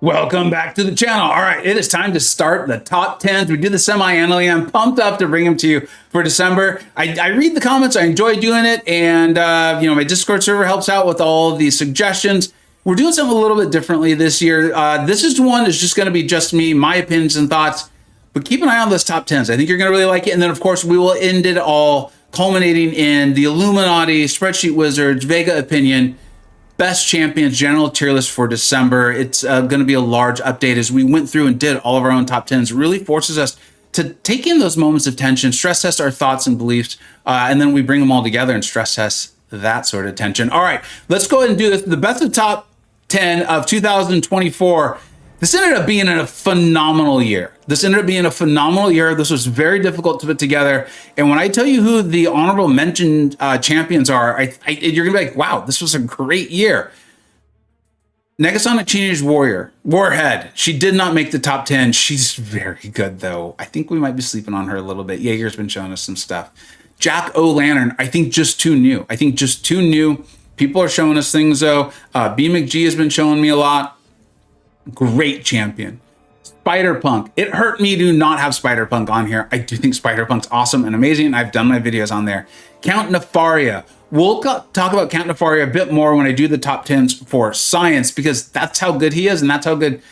Welcome back to the channel. All right, it is time to start the top 10s. We do the semi-annually. I'm pumped up to bring them to you for December. I read the comments. I enjoy doing it. And, my Discord server helps out with all of these suggestions. We're doing something a little bit differently this year. This is one that's just going to be just me, my opinions and thoughts. But keep an eye on those top 10s. I think you're going to really like it. And then, of course, we will end it all culminating in the Illuminati, Spreadsheet Wizards, Vega opinion, best champions general tier list for December. It's going to be a large update as we went through and did all of our own top 10s. Really forces us to take in those moments of tension, stress test our thoughts and beliefs, and then we bring them all together and stress test that sort of tension. All right, let's go ahead and do this. The best of top 10 of 2024. This ended up being a phenomenal year. This was very difficult to put together. And when I tell you who the honorable mention champions are, you're going to be like, wow, this was a great year. Negasonic Teenage Warhead. She did not make the top 10. She's very good, though. I think we might be sleeping on her a little bit. Jaeger's been showing us some stuff. Jack O'Lantern, I think just too new. People are showing us things, though. B McG has been showing me a lot. Great champion. Spider-Punk. It hurt me to not have Spider-Punk on here. I do think Spider-Punk's awesome and amazing. I've done my videos on there. Count Nefaria. We'll talk about Count Nefaria a bit more when I do the top 10s for science, because that's how good he is and that's how good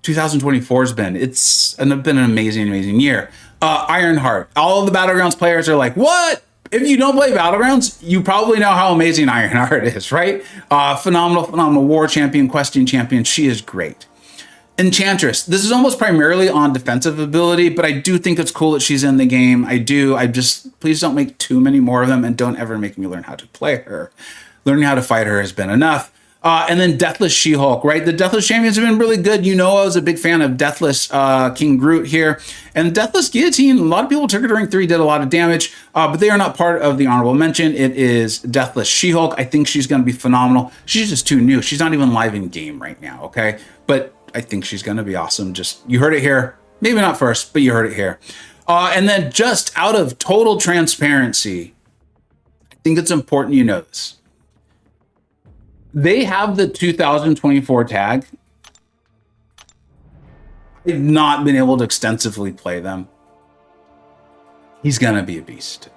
2024 has been. It's been an amazing year. Ironheart. All of the Battlegrounds players are like, what? If you don't play Battlegrounds, you probably know how amazing Ironheart is, right? Phenomenal war champion, questing champion. She is great. Enchantress. This is almost primarily on defensive ability, but I do think it's cool that she's in the game. Please don't make too many more of them, and don't ever make me learn how to play her. Learning how to fight her has been enough. And then Deathless She-Hulk, right? The Deathless champions have been really good. You know, I was a big fan of Deathless King Groot here. And Deathless Guillotine, a lot of people took her to rank 3, did a lot of damage, but they are not part of the honorable mention. It is Deathless She-Hulk. I think she's going to be phenomenal. She's just too new. She's not even live in game right now, okay? But I think she's going to be awesome. You heard it here. Maybe not first, but you heard it here. And then just out of total transparency, I think it's important you know this. They have the 2024 tag. I've not been able to extensively play them. He's going to be a beast.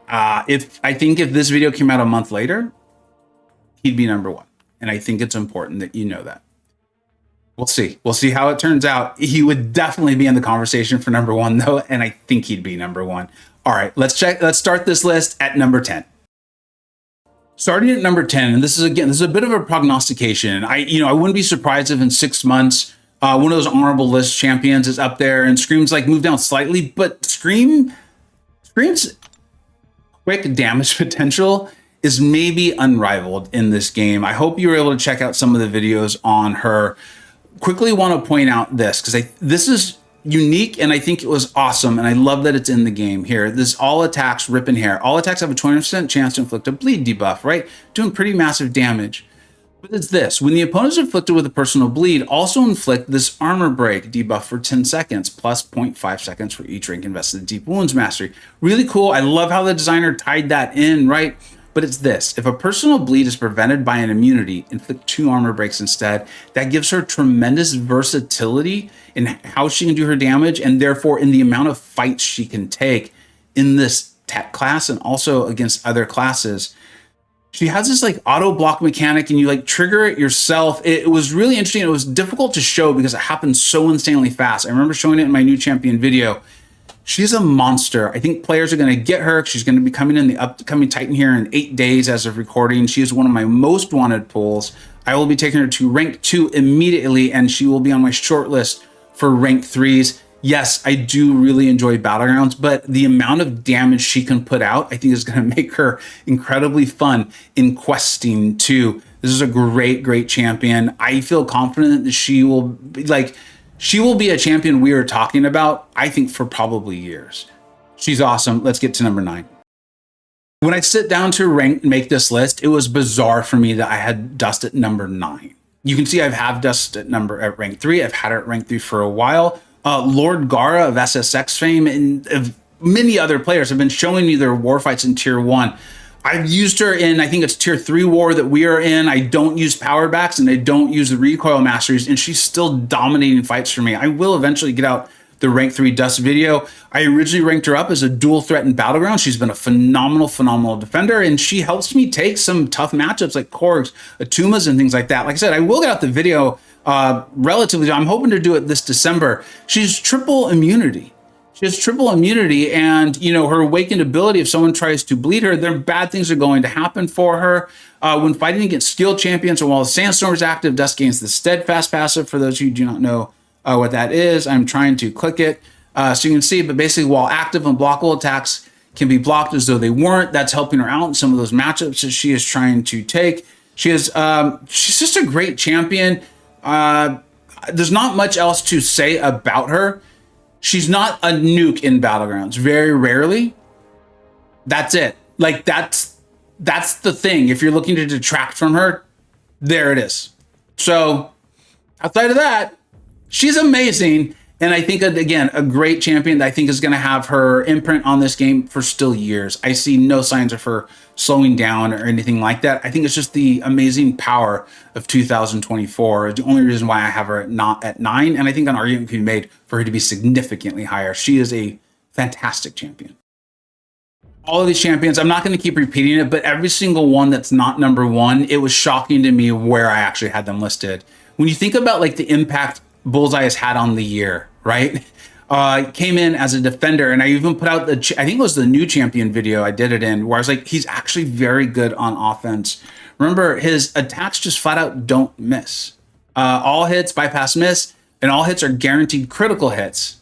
I think if this video came out a month later, he'd be number 1. And I think it's important that you know that. We'll see. We'll see how it turns out. He would definitely be in the conversation for number 1, though, and I think he'd be number 1. All right, let's start this list at number 10. Starting at number 10, and this is a bit of a prognostication. I wouldn't be surprised if in 6 months, one of those honorable list champions is up there and Scream's like moved down slightly, but Scream's quick damage potential is maybe unrivaled in this game. I hope you were able to check out some of the videos on her. Quickly want to point out this, because this is unique and I think it was awesome, and I love that it's in the game here. This all attacks rip and hair. All attacks have a 20% chance to inflict a bleed debuff, right? Doing pretty massive damage. But it's this: when the opponent is inflicted with a personal bleed, also inflict this armor break debuff for 10 seconds, plus 0.5 seconds for each rank invested in Deep Wounds Mastery. Really cool. I love how the designer tied that in, right? But it's this: if a personal bleed is prevented by an immunity, inflict 2 armor breaks instead. That gives her tremendous versatility in how she can do her damage, and therefore in the amount of fights she can take in this tech class and also against other classes. She has this like auto block mechanic, and you like trigger it yourself. It was really interesting. It was difficult to show because it happened so insanely fast. I remember showing it in my new champion video. She's a monster. I think players are going to get her. She's going to be coming in the upcoming Titan here in 8 days as of recording. She is one of my most wanted pulls. I will be taking her to rank 2 immediately, and she will be on my short list for rank 3s. Yes, I do really enjoy Battlegrounds, but the amount of damage she can put out, I think, is going to make her incredibly fun in questing too. This is a great champion. I feel confident that she will be a champion we are talking about, I think, for probably years. She's awesome. Let's get to number 9. When I sit down to make this list, it was bizarre for me that I had Dust at number 9. You can see I've had Dust at rank 3. I've had her at rank 3 for a while. Lord Gara of SSX fame and many other players have been showing me their war fights in tier 1. I've used her in, I think it's tier 3 war that we are in. I don't use power backs and I don't use the recoil masteries, and she's still dominating fights for me. I will eventually get out the rank 3 dust video. I originally ranked her up as a dual threat in Battleground. She's been a phenomenal defender, and she helps me take some tough matchups like Korgs, Atumas, and things like that. Like I said, I will get out the video relatively. I'm hoping to do it this December. She's triple immunity. She has triple immunity, and her awakened ability, if someone tries to bleed her, then bad things are going to happen for her. When fighting against skilled champions, or while the Sandstorm is active, Dust gains the Steadfast passive. For those of you who do not know what that is, I'm trying to click it so you can see. But basically, while active and blockable attacks can be blocked as though they weren't, that's helping her out in some of those matchups that she is trying to take. She's just a great champion. There's not much else to say about her. She's not a nuke in Battlegrounds, very rarely. That's it. Like, that's the thing. If you're looking to detract from her, there it is. So outside of that, she's amazing. And I think, again, a great champion that I think is going to have her imprint on this game for still years. I see no signs of her slowing down or anything like that. I think it's just the amazing power of 2024. The only reason why I have her not at 9. And I think an argument can be made for her to be significantly higher. She is a fantastic champion. All of these champions, I'm not going to keep repeating it, but every single one that's not number 1, it was shocking to me where I actually had them listed. When you think about like the impact Bullseye has had on the year, right? Came in as a defender, and I even put out I think it was the new champion video I did it in, where I was like, he's actually very good on offense. Remember, his attacks just flat out don't miss. All hits bypass miss, and all hits are guaranteed critical hits.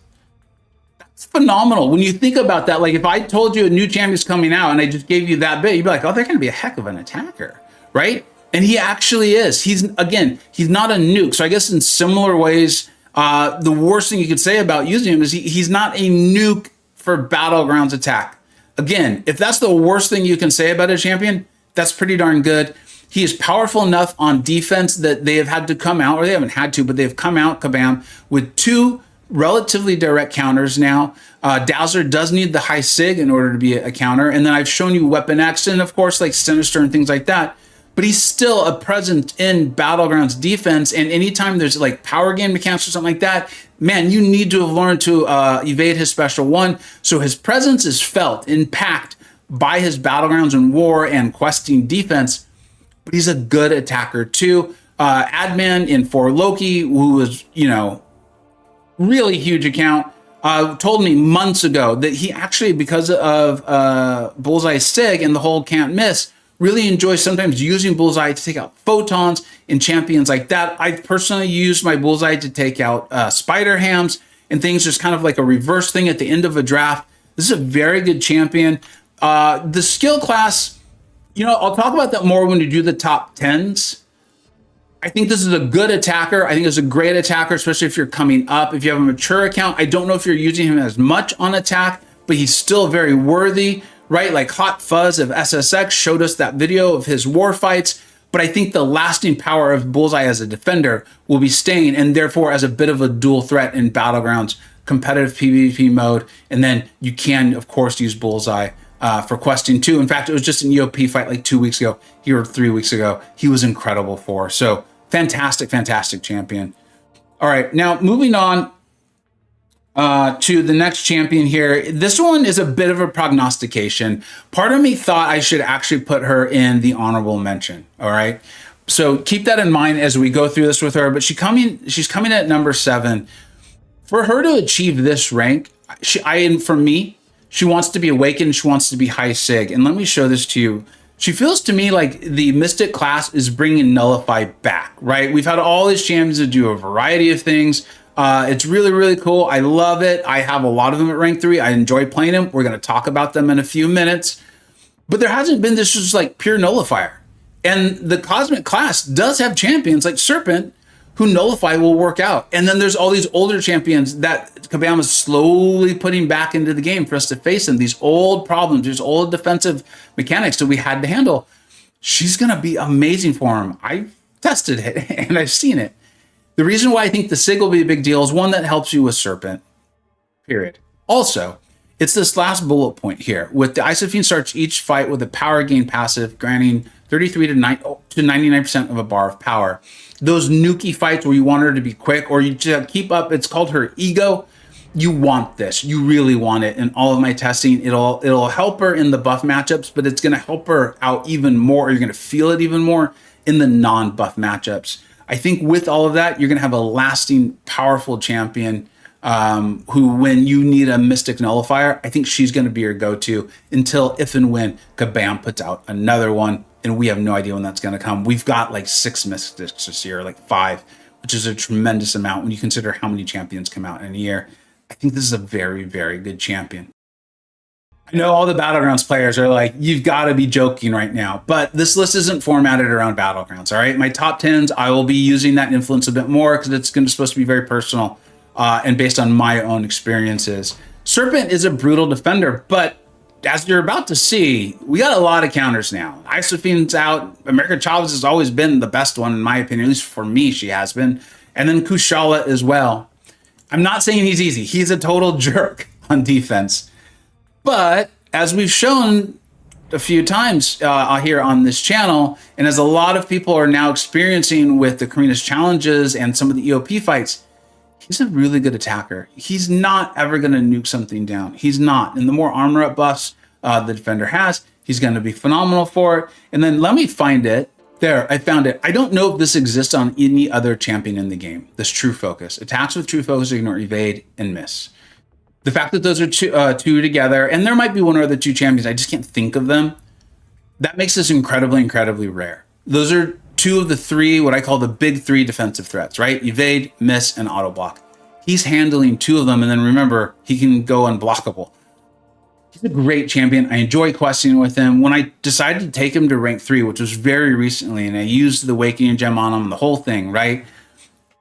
That's phenomenal. When you think about that, like if I told you a new champion's coming out and I just gave you that bit, you'd be like, oh, they're going to be a heck of an attacker, right? And he actually is. He's not a nuke. So I guess in similar ways, the worst thing you could say about using him is he's not a nuke for Battlegrounds attack. Again, if that's the worst thing you can say about a champion, that's pretty darn good. He is powerful enough on defense that they have had to come out, or they haven't had to, but they've come out, kabam, with 2 relatively direct counters now. Dazzler does need the high sig in order to be a counter. And then I've shown you Weapon X and, of course, like Sinister and things like that. But he's still a presence in Battlegrounds defense. And anytime there's like power game mechanics or something like that, man, you need to have learned to evade his special 1. So his presence is felt, impacted by his Battlegrounds and war and questing defense. But he's a good attacker too. Adman in For Loki, who was, really huge account, told me months ago that he actually, because of Bullseye Sig and the whole can't miss, really enjoys sometimes using Bullseye to take out photons in champions like that. I've personally used my Bullseye to take out spider hams and things, just kind of like a reverse thing at the end of a draft. This is a very good champion. The skill class, I'll talk about that more when we do the top 10s. I think this is a good attacker. I think it's a great attacker, especially if you're coming up. If you have a mature account, I don't know if you're using him as much on attack, but he's still very worthy, right? Like Hot Fuzz of SSX showed us that video of his war fights. But I think the lasting power of Bullseye as a defender will be staying, and therefore as a bit of a dual threat in Battlegrounds, competitive PvP mode. And then you can, of course, use Bullseye for questing too. In fact, it was just an EOP fight like 2 weeks ago, or 3 weeks ago. He was incredible for. So fantastic champion. All right, now moving on to the next champion here. This one is a bit of a prognostication. Part of me thought I should actually put her in the honorable mention. All right, so keep that in mind as we go through this with her. But she's coming at number 7. For her to achieve this rank, for me, she wants to be awakened. She wants to be high sig. And let me show this to you. She feels to me like the Mystic class is bringing Nullify back, right? We've had all these champions that do a variety of things. It's really cool. I love it. I have a lot of them at rank 3. I enjoy playing them. We're going to talk about them in a few minutes. But there hasn't been this just like pure nullifier. And the Cosmic class does have champions like Serpent who Nullify will work out. And then there's all these older champions that Kabam is slowly putting back into the game for us to face them. These old problems, these old defensive mechanics that we had to handle. She's going to be amazing for him. I tested it and I've seen it. The reason why I think the SIG will be a big deal is one that helps you with Serpent, period. Also, It's this last bullet point here. With the Isophene starts each fight with a power gain passive, granting 33 to 99% of a bar of power. Those nuky fights where you want her to be quick or you just keep up, it's called her ego. You want this. You really want it. In all of my testing, it'll help her in the buff matchups, but it's going to help her out even more. You're going to feel it even more in the non-buff matchups. I think with all of that, you're going to have a lasting, powerful champion who, when you need a Mystic Nullifier, I think she's going to be your go-to until if and when Kabam puts out another one, and we have no idea when that's going to come. We've got like 6 Mystics this year, like 5, which is a tremendous amount when you consider how many champions come out in a year. I think this is a very, very good champion. I know all the Battlegrounds players are like, you've got to be joking right now, but this list isn't formatted around Battlegrounds, all right? My top 10s, I will be using that influence a bit more because it's supposed to be very personal and based on my own experiences. Serpent is a brutal defender, but as you're about to see, we got a lot of counters now. Isophene's out. America Chavez has always been the best one, in my opinion, at least for me, she has been. And then Kushala as well. I'm not saying he's easy. He's a total jerk on defense. But as we've shown a few times here on this channel, and as a lot of people are now experiencing with the Karina's challenges and some of the EOP fights, he's a really good attacker. He's not ever going to nuke something down. He's not. And the more armor up buffs the defender has, he's going to be phenomenal for it. And then let me find it. There, I found it. I don't know if this exists on any other champion in the game. This True Focus. Attacks with True Focus ignore evade and miss. The fact that those are two together, and there might be one or the 2 champions, I just can't think of them. That makes this incredibly, incredibly rare. Those are 2 of the 3, what I call the big 3 defensive threats, right? Evade, miss, and auto block. He's handling 2 of them, and then remember, he can go unblockable. He's a great champion. I enjoy questing with him. When I decided to take him to rank 3, which was very recently, and I used the Awakening Gem on him, the whole thing, right?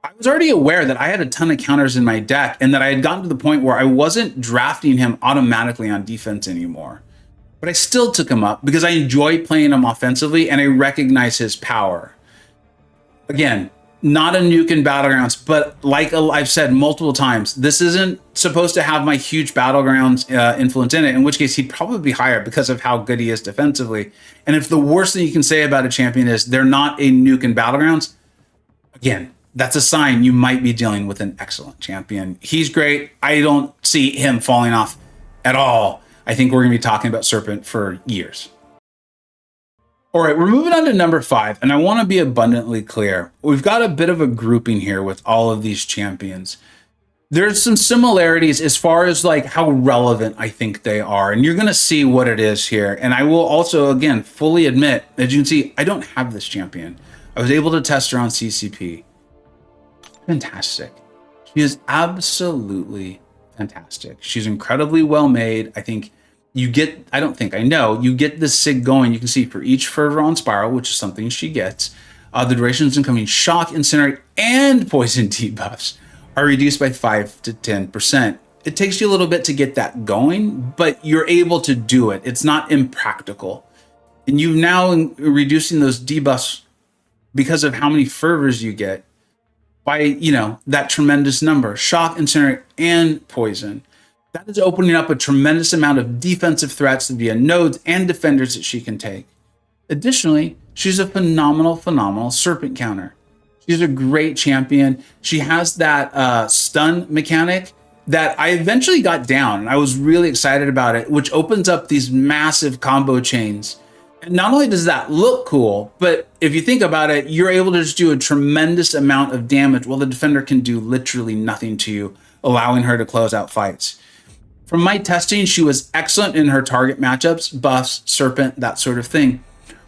I was already aware that I had a ton of counters in my deck and that I had gotten to the point where I wasn't drafting him automatically on defense anymore. But I still took him up because I enjoy playing him offensively and I recognize his power. Again, not a nuke in Battlegrounds, but like I've said multiple times, this isn't supposed to have my huge Battlegrounds influence in it, in which case he'd probably be higher because of how good he is defensively. And if the worst thing you can say about a champion is they're not a nuke in Battlegrounds, again, that's a sign you might be dealing with an excellent champion. He's great. I don't see him falling off at all. I think we're going to be talking about Serpent for years. All right, we're moving on to number 5, and I want to be abundantly clear. We've got a bit of a grouping here with all of these champions. There's some similarities as far as like how relevant I think they are, and you're going to see what it is here. And I will also, again, fully admit, as you can see, I don't have this champion. I was able to test her on CCP. Fantastic. She is absolutely fantastic. She's incredibly well made. I think you get, I know, you get this SIG going. You can see for each fervor on Spiral, which is something she gets, the durations incoming shock, incinerate, and poison debuffs are reduced by 5 to 10%. It takes you a little bit to get that going, but you're able to do it. It's not impractical. And you've now reducing those debuffs because of how many fervors you get by, you know, that tremendous number, shock, incinerate, and poison. That is opening up a tremendous amount of defensive threats via nodes and defenders that she can take. Additionally, she's a phenomenal Serpent counter. She's a great champion. She has that stun mechanic that I eventually got down, and I was really excited about it, which opens up these massive combo chains. And not only does that look cool, but if you think about it, you're able to just do a tremendous amount of damage while the defender can do literally nothing to you, allowing her to close out fights. From my testing, she was excellent in her target matchups, buffs, Serpent, that sort of thing,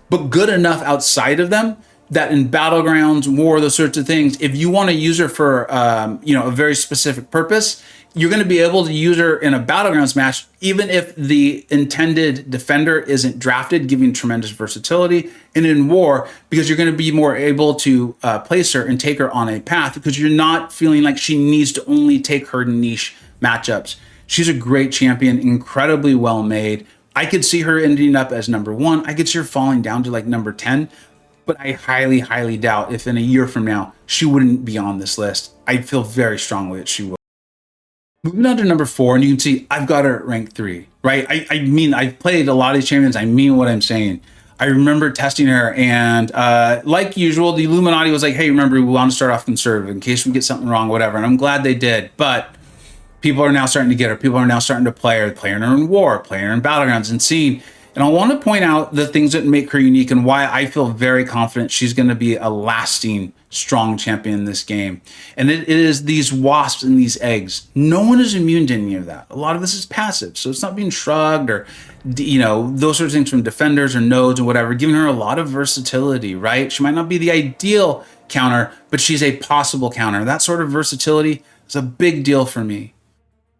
but good enough outside of them that in Battlegrounds, war, those sorts of things, if you want to use her for a very specific purpose, you're going to be able to use her in a Battlegrounds match, even if the intended defender isn't drafted, giving tremendous versatility. And in war, because you're going to be more able to place her and take her on a path, because you're not feeling like she needs to only take her niche matchups. She's a great champion, incredibly well made. I could see her ending up as number 1. I could see her falling down to like number 10, but I highly doubt if in a year from now, she wouldn't be on this list. I feel very strongly that she will. Moving on to number 4, and you can see I've got her at rank 3, right? I mean, I've played a lot of these champions. I mean what I'm saying. I remember testing her, and like usual, the Illuminati was like, hey, remember, we want to start off conservative in case we get something wrong, whatever. And I'm glad they did. But people are now starting to get her. People are now starting to play her in War, playing her in Battlegrounds, and seeing. And I want to point out the things that make her unique and why I feel very confident she's going to be a lasting, strong champion in this game. And it is these wasps and these eggs. No one is immune to any of that. A lot of this is passive, so it's not being shrugged or, you know, those sorts of things from defenders or nodes or whatever, giving her a lot of versatility, right? She might not be the ideal counter, but she's a possible counter. That sort of versatility is a big deal for me.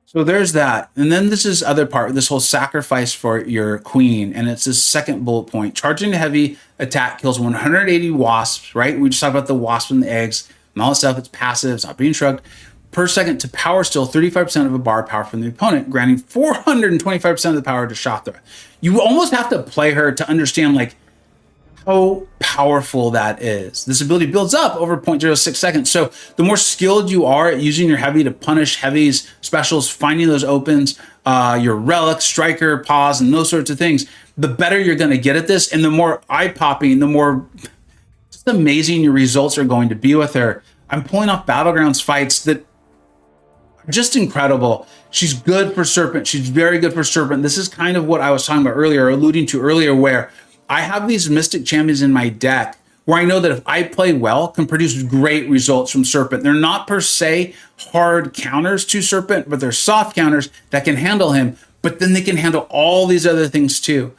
So there's that. And then this is other part, this whole sacrifice for your queen. And it's this second bullet point. Charging heavy attack kills 180 wasps, right? We just talked about the wasps and the eggs and all that stuff. It's passive, it's not being shrugged. Per second to power steal 35% of a bar power from the opponent, granting 425% of the power to Shathra. You almost have to play her to understand like how powerful that is. This ability builds up over 0.06 seconds. So the more skilled you are at using your heavy to punish heavies, specials, finding those opens, your relic, striker, pause, and those sorts of things, the better you're going to get at this. And the more eye-popping, the more just amazing your results are going to be with her. I'm pulling off Battlegrounds fights that are just incredible. She's good for Serpent. She's very good for Serpent. This is kind of what I was talking about earlier, alluding to earlier, where I have these Mystic champions in my deck where I know that if I play well, can produce great results from Serpent. They're not per se hard counters to Serpent, but they're soft counters that can handle him, but then they can handle all these other things too.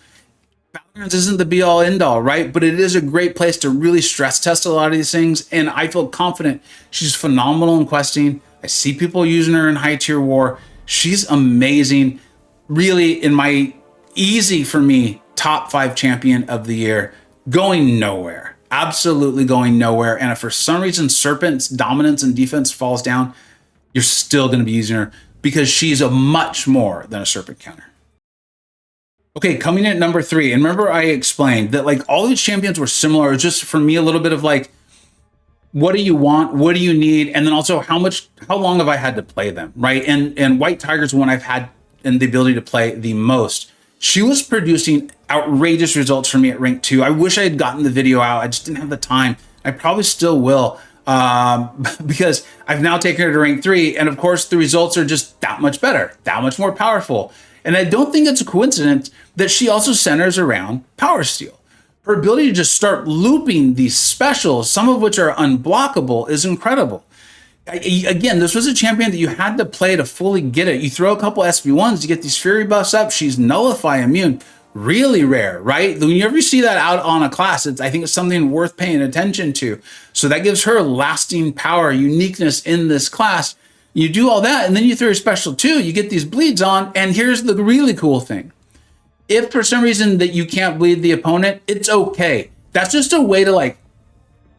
Battlegrounds isn't the be-all, end-all, right? But it is a great place to really stress test a lot of these things, and I feel confident. She's phenomenal in questing. I see people using her in high-tier war. She's amazing. Really, in my easy for me, top 5 champion of the year, going nowhere, absolutely going nowhere. And if for some reason Serpent's dominance and defense falls down, you're still going to be using her because she's a much more than a Serpent counter. Okay, coming in at number 3, and remember I explained that like all these champions were similar. It's just for me a little bit of like, what do you want? What do you need? And then also how long have I had to play them, right? And White Tiger's one I've had and the ability to play the most. She was producing outrageous results for me at rank 2. I wish I had gotten the video out. I just didn't have the time. I probably still will because I've now taken her to rank 3. And of course, the results are just that much better, that much more powerful. And I don't think it's a coincidence that she also centers around Power Steal. Her ability to just start looping these specials, some of which are unblockable, is incredible. Again, this was a champion that you had to play to fully get it. You throw a couple SB1s to get these Fury buffs up. She's Nullify immune. Really rare, right? When you ever see that out on a class, I think it's something worth paying attention to. So that gives her lasting power, uniqueness in this class. You do all that, and then you throw your special too. You get these bleeds on, and here's the really cool thing. If for some reason that you can't bleed the opponent, it's okay. That's just a way to like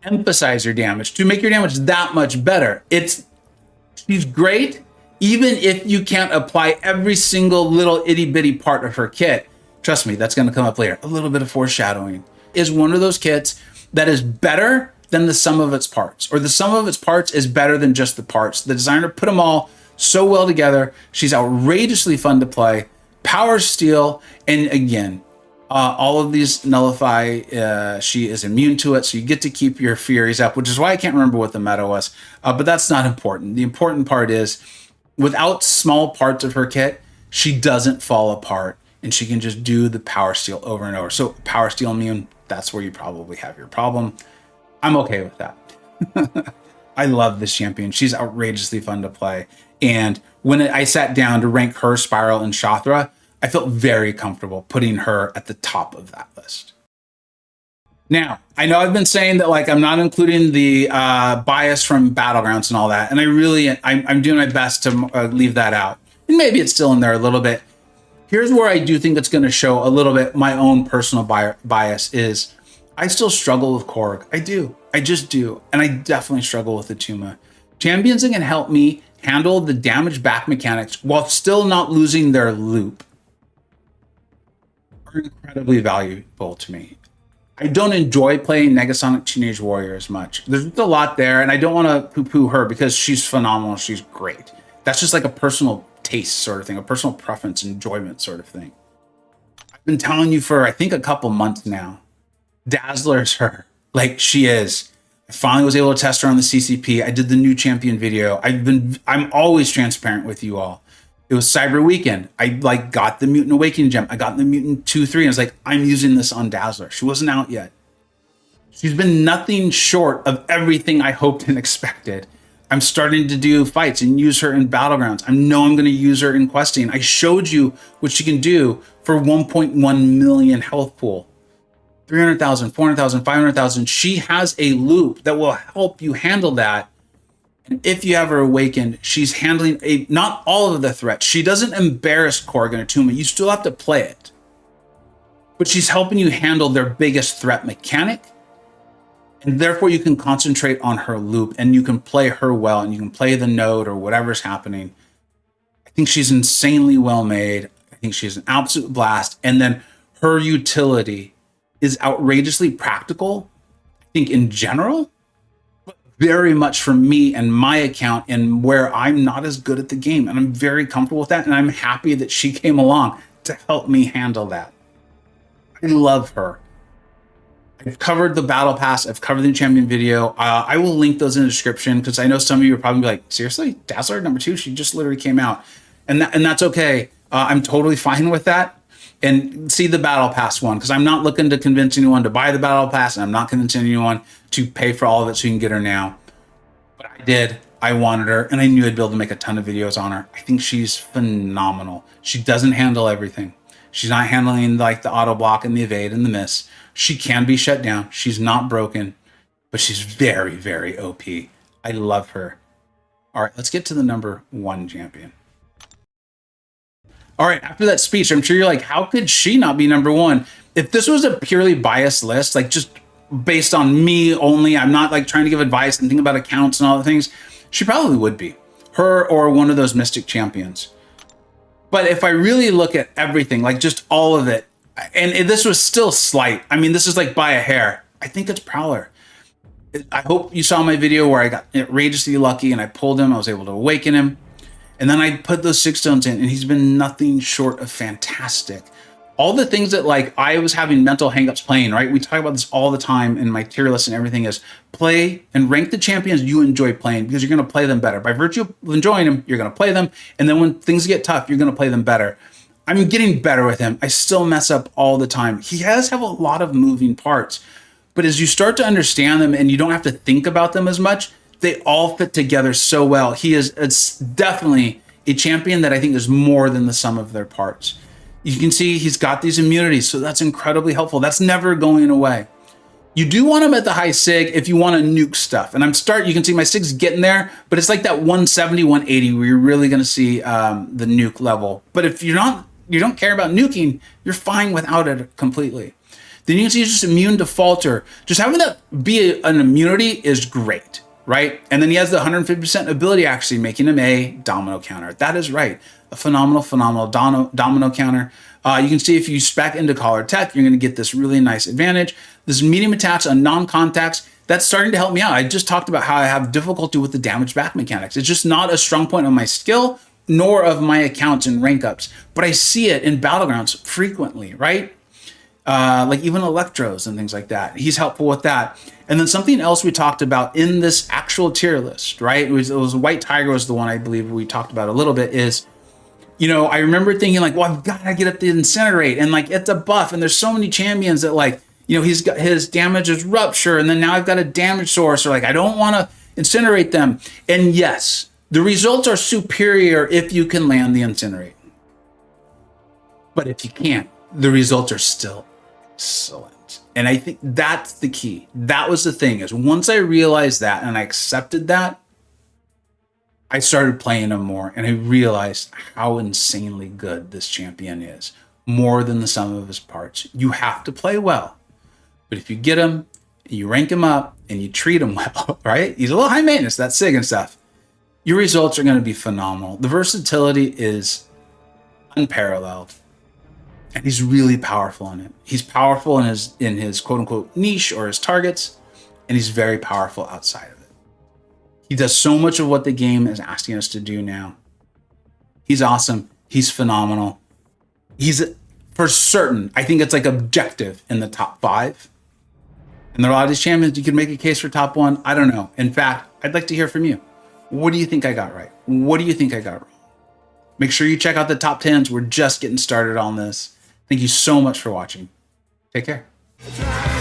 emphasize your damage, to make your damage that much better. She's great, even if you can't apply every single little itty bitty part of her kit. Trust me, that's going to come up later. A little bit of foreshadowing is one of those kits that is better than the sum of its parts, or the sum of its parts is better than just the parts. The designer put them all so well together. She's outrageously fun to play. Power Steal, and again, all of these nullify. She is immune to it, so you get to keep your Furies up, which is why I can't remember what the meta was, but that's not important. The important part is, without small parts of her kit, she doesn't fall apart, and she can just do the Power Steal over and over. So Power Steal immune, that's where you probably have your problem. I'm okay with that. I love this champion. She's outrageously fun to play. And when I sat down to rank her, Spiral, and Shathra, I felt very comfortable putting her at the top of that list. Now, I know I've been saying that like I'm not including the bias from Battlegrounds and all that, and I'm doing my best to leave that out. And maybe it's still in there a little bit. Here's where I do think it's going to show a little bit my own personal bias is I still struggle with Korg. I do. I just do. And I definitely struggle with the Tuma. Champions that can help me handle the damage back mechanics while still not losing their loop are incredibly valuable to me. I don't enjoy playing Negasonic Teenage Warrior as much. There's a lot there, and I don't want to poo-poo her because she's phenomenal. She's great. That's just like a personal taste sort of thing, a personal preference, enjoyment sort of thing. I've been telling you for, I think, a couple months now, Dazzler is her. Like, she is. I finally was able to test her on the CCP. I did the new champion video. I'm always transparent with you all. It was Cyber Weekend. I like got the Mutant Awakening gem. I got the Mutant 2-3. And I was like, I'm using this on Dazzler. She wasn't out yet. She's been nothing short of everything I hoped and expected. I'm starting to do fights and use her in battlegrounds. I know I'm going to use her in questing. I showed you what she can do for 1.1 million health pool. 300,000, 400,000, 500,000. She has a loop that will help you handle that. And if you have her awakened, she's handling not all of the threats. She doesn't embarrass Corrigan or Tuma. You still have to play it. But she's helping you handle their biggest threat mechanic. And therefore you can concentrate on her loop and you can play her well and you can play the node or whatever's happening. I think she's insanely well made. I think she's an absolute blast. And then her utility is outrageously practical, I think, in general, but very much for me and my account and where I'm not as good at the game. And I'm very comfortable with that. And I'm happy that she came along to help me handle that. I love her. I've covered the battle pass. I've covered the champion video. I will link those in the description because I know some of you are probably like, seriously, Dazzler number 2? She just literally came out. And that's okay. I'm totally fine with that. And see the battle pass one, because I'm not looking to convince anyone to buy the battle pass, and I'm not convincing anyone to pay for all of it so you can get her now. But I did. I wanted her, and I knew I'd be able to make a ton of videos on her. I think she's phenomenal. She doesn't handle everything. She's not handling like the auto block and the evade and the miss. She can be shut down. She's not broken, but she's very, very OP. I love her. All right, let's get to the number 1 champion. All right, after that speech, I'm sure you're like, how could she not be number 1? If this was a purely biased list, like just based on me only, I'm not like trying to give advice and think about accounts and all the things, she probably would be. Her or one of those Mystic champions. But if I really look at everything, like just all of it, and this was still slight, I mean, this is like by a hair, I think it's Prowler. I hope you saw my video where I got outrageously lucky and I pulled him, I was able to awaken him. And then I put those 6 stones in, and he's been nothing short of fantastic. All the things that like I was having mental hangups playing, right? We talk about this all the time in my tier list and everything is play and rank the champions you enjoy playing because you're going to play them better. By virtue of enjoying them, you're going to play them. And then when things get tough, you're going to play them better. I'm getting better with him. I still mess up all the time. He has have a lot of moving parts, but as you start to understand them and you don't have to think about them as much, they all fit together so well. It's definitely a champion that I think is more than the sum of their parts. You can see he's got these immunities, so that's incredibly helpful. That's never going away. You do want him at the high sig if you want to nuke stuff. And you can see my sig's getting there, but it's like that 170, 180 where you're really going to see the nuke level. But if you don't care about nuking, you're fine without it completely. Then you can see he's just immune to falter. Just having that be an immunity is great. Right? And then he has the 150% ability actually making him a domino counter. That is right. A phenomenal domino counter. You can see if you spec into collar tech, you're going to get this really nice advantage. This medium attacks on non-contacts, that's starting to help me out. I just talked about how I have difficulty with the damage back mechanics. It's just not a strong point of my skill, nor of my accounts and rank ups. But I see it in battlegrounds frequently, right? Like even Electros and things like that. He's helpful with that. And then something else we talked about in this actual tier list, right? It was White Tiger was the one I believe we talked about a little bit is, I remember thinking like, well, I've got to get up the Incinerate and like it's a buff. And there's so many champions that like, he's got his damage is Rupture. And then now I've got a damage source or like, I don't want to incinerate them. And yes, the results are superior if you can land the Incinerate. But if you can't, the results are still excellent. And I think that's the key. That was the thing is once I realized that and I accepted that, I started playing him more and I realized how insanely good this champion is, more than the sum of his parts. You have to play well, but if you get him, you rank him up and you treat him well, right? He's a little high maintenance, that SIG and stuff. Your results are going to be phenomenal. The versatility is unparalleled. And he's really powerful in it. He's powerful in his quote unquote niche or his targets, and he's very powerful outside of it. He does so much of what the game is asking us to do now. He's awesome. He's phenomenal. He's for certain. I think it's like objective in the top 5. And there are a lot of these champions. You could make a case for top 1. I don't know. In fact, I'd like to hear from you. What do you think I got right? What do you think I got wrong? Make sure you check out the top 10s. We're just getting started on this. Thank you so much for watching. Take care.